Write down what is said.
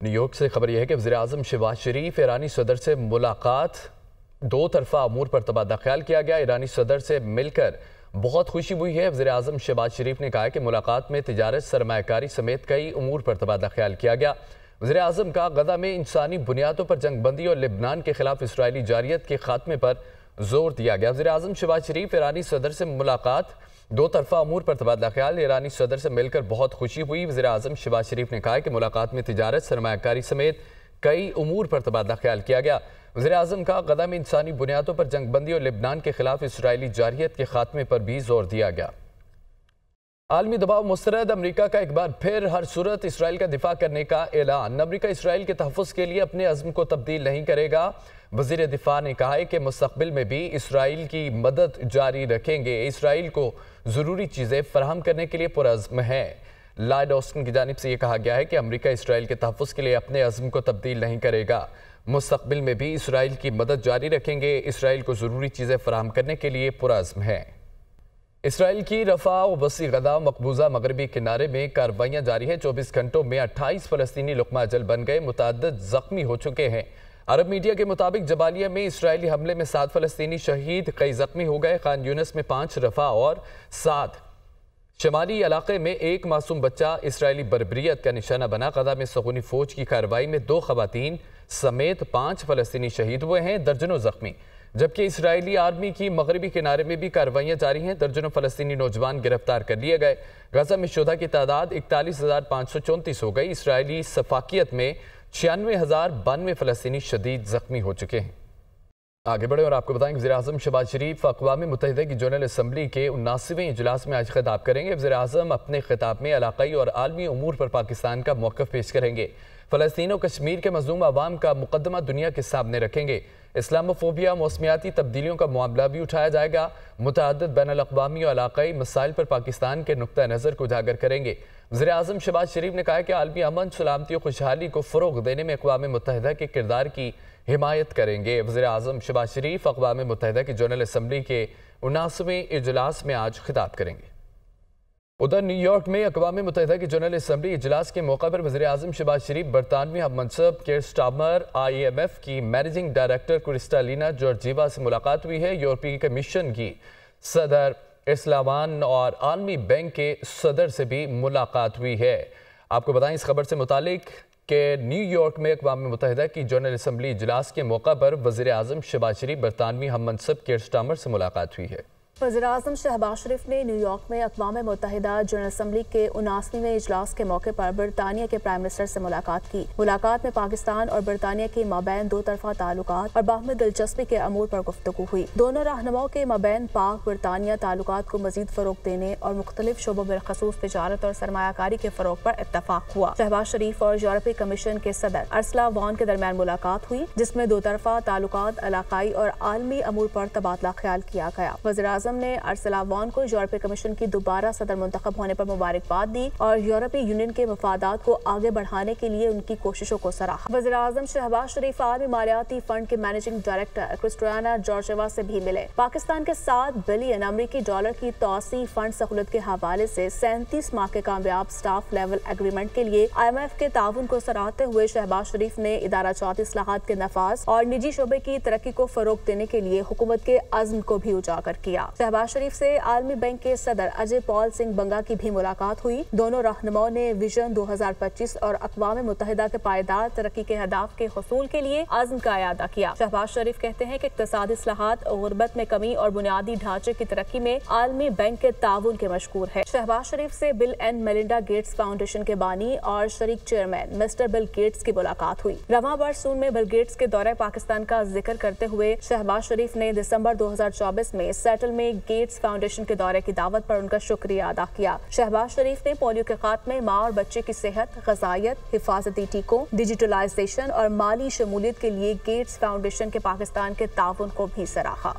New York سے خبر یہ ہے کہ وزیراعظم شہباز شریف ایرانی صدر سے ملاقات دو طرفہ امور پر تبادلہ خیال کیا گیا۔ ایرانی صدر سے مل کر بہت خوشی ہوئی ہے۔ وزیراعظم شہباز شریف نے کہا کہ ملاقات میں تجارت، سرمایہ کاری سمیت کئی امور پر تبادلہ خیال کیا گیا۔ وزیراعظم کا غزہ میں انسانی بنیادوں پر جنگ بندی اور لبنان کے خلاف اسرائیلی جارحیت کے خاتمے پر زور دیا گیا۔ وزیراعظم شہباز شریف ایرانی صدر سے ملاقات دو طرفہ امور پر تبادلہ خیال۔ ایرانی صدر سے مل کر بہت خوشی ہوئی۔ وزیراعظم شہباز شریف نے کہا کہ ملاقات میں تجارت، سرمایہ کاری سمیت کئی امور پر تبادلہ خیال کیا گیا۔ وزیراعظم کا غزہ میں انسانی بنیادوں پر جنگ بندی اور لبنان کے خلاف اسرائیلی جارحیت کے خاتمے پر بھی زور دیا گیا۔ عالمی دباؤ مسترد، امریکہ کا ایک بار پھر ہر صورت اسرائیل کا دفاع کرنے کا اعلان۔ امریکہ اسرائیل کے تحفظ کے لیے اپنے عزم کو تبدیل نہیں کرے گا۔ وزیر دفاع نے کہا ہے کہ مستقبل میں بھی اسرائیل کی مدد جاری رکھیں گے۔ اسرائیل کو ضروری چیزیں فراہم کرنے کے لیے پرعزم ہے۔ لائیڈ آسٹن کی جانب سے یہ کہا گیا ہے کہ امریکہ اسرائیل کے تحفظ کے لیے اپنے عزم کو تبدیل نہیں کرے گا۔ مستقبل میں بھی اسرائیل کی مدد جاری رکھیں گے۔ اسرائیل کو ضروری چیزیں فراہم کرنے کے لیے پرعزم ہے۔ اسرائیل کی رفح و وسیع غزہ مقبوضہ مغربی کنارے میں کارروائیاں جاری ہیں۔ 24 گھنٹوں میں 28 فلسطینی لقمہ اجل بن گئے، متعدد زخمی ہو چکے ہیں۔ عرب میڈیا کے مطابق جبالیہ میں اسرائیلی حملے میں 7 فلسطینی شہید، کئی زخمی ہو گئے۔ خان یونس میں 5، رفح اور 7 شمالی علاقے میں ایک معصوم بچہ اسرائیلی بربریت کا نشانہ بنا۔ غزہ میں صہیونی فوج کی کارروائی میں 2 خواتین سمیت 5 فلسطینی شہید ہوئے ہیں، درجنوں زخمی۔ جبکہ اسرائیلی آرمی کی مغربی کنارے میں بھی کارروائیاں جاری ہیں، درجنوں فلسطینی نوجوان گرفتار کر لیے گئے۔ غزہ میں شہداء کی تعداد 41,534 ہو گئی۔ اسرائیلی سفاکیت میں 96,092 فلسطینی شدید زخمی ہو چکے ہیں۔ آگے بڑھیں اور آپ کو بتائیں کہ وزیراعظم شہباز شریف اقوام متحدہ کی جنرل اسمبلی کے 79ویں اجلاس میں آج خطاب کریں گے۔ وزیراعظم اپنے خطاب میں علاقائی اور عالمی امور پر پاکستان کا موقف پیش کریں گے۔ فلسطین و کشمیر کے مظلوم عوام کا مقدمہ دنیا کے سامنے رکھیں گے۔ اسلاموفوبیا، موسمیاتی تبدیلیوں کا معاملہ بھی اٹھایا جائے گا۔ متعدد بین الاقوامی اور علاقائی مسائل پر پاکستان کے نقطہ نظر کو اجاگر کریں گے۔ وزیراعظم شہباز شریف نے کہا کہ عالمی امن، سلامتی و خوشحالی کو فروغ دینے میں اقوام متحدہ کے کردار کی حمایت کریں گے۔ وزیراعظم شہباز شریف اقوام متحدہ کی جنرل اسمبلی کے 79ویں اجلاس میں آج خطاب کریں گے۔ ادھر نیو یارک میں اقوام متحدہ کی جنرل اسمبلی اجلاس کے موقع پر وزیراعظم شہباز شریف برطانوی ہم منصب کیئر سٹارمر، IMF کی مینیجنگ ڈائریکٹر کرسٹالینا جورجیوا سے ملاقات ہوئی ہے۔ یورپی کمیشن کی صدر ارسلا وان اور عالمی بینک کے صدر سے بھی ملاقات ہوئی ہے۔ آپ کو بتائیں اس خبر سے متعلق کہ نیو یارک میں اقوام متحدہ کی جنرل اسمبلی اجلاس کے موقع پر وزیراعظم شہباز شریف برطانوی ہم منصب کیئر سٹارمر سے ملاقات ہوئی ہے۔ وزیراعظم شہباز شریف نے نیو یارک میں اقوام متحدہ جنرل اسمبلی کے 79ویں اجلاس کے موقع پر برطانیہ کے پرائم منسٹر سے ملاقات کی۔ ملاقات میں پاکستان اور برطانیہ کے مابین دو طرفہ تعلقات اور باہمی دلچسپی کے امور پر گفتگو ہوئی۔ دونوں رہنماؤں کے مابین پاک برطانیہ تعلقات کو مزید فروغ دینے اور مختلف شعبوں بالخصوص تجارت اور سرمایہ کاری کے فروغ پر اتفاق ہوا۔ شہباز شریف اور یورپی کمیشن کے صدر ارسلا وان کے درمیان ملاقات ہوئی، جس میں دو طرفہ تعلقات، علاقائی اور عالمی امور پر تبادلہ خیال کیا گیا۔ وزیراعظم نے ارسلا وان کو یورپی کمیشن کی دوبارہ صدر منتخب ہونے پر مبارکباد دی اور یورپی یونین کے مفادات کو آگے بڑھانے کے لیے ان کی کوششوں کو سراہا۔ وزیراعظم شہباز شریف عالمی مالیاتی فنڈ کے مینیجنگ ڈائریکٹر کرسٹالینا جورجیوا سے بھی ملے۔ پاکستان کے 7 بلین امریکی ڈالر کی توسیع فنڈ سہولت کے حوالے سے 37 ماہ کے کامیاب سٹاف لیول ایگریمنٹ کے لیے IMF کے تعاون کو سراہتے ہوئے شہباز شریف نے ادارہ جاتی اصلاحات کے نفاذ اور نجی شعبے کی ترقی کو فروغ دینے کے لیے حکومت کے عزم کو بھی اجاگر کیا۔ شہباز شریف سے عالمی بینک کے صدر اجے پال سنگھ بنگا کی بھی ملاقات ہوئی۔ دونوں رہنماؤں نے ویژن 2025 اور اقوام متحدہ کے پائیدار ترقی کے اہداف کے حصول کے لیے عزم کا اعادہ کیا۔ شہباز شریف کہتے ہیں کہ اقتصادی اصلاحات، غربت میں کمی اور بنیادی ڈھانچے کی ترقی میں عالمی بینک کے تعاون کے مشکور ہے۔ شہباز شریف سے بل اینڈ میلنڈا گیٹس فاؤنڈیشن کے بانی اور شریک چیئرمین مسٹر بل گیٹس کی ملاقات ہوئی۔ رواں برسون میں بل گیٹس کے دورہ پاکستان کا ذکر کرتے ہوئے شہباز شریف نے دسمبر 2024 میں سیٹل میں گیٹس فاؤنڈیشن کے دورے کی دعوت پر ان کا شکریہ ادا کیا۔ شہباز شریف نے پولیو کے خاتمے، ماں اور بچے کی صحت، غذائیت، حفاظتی ٹیکوں، ڈیجیٹلائزیشن اور مالی شمولیت کے لیے گیٹس فاؤنڈیشن کے پاکستان کے تعاون کو بھی سراہا۔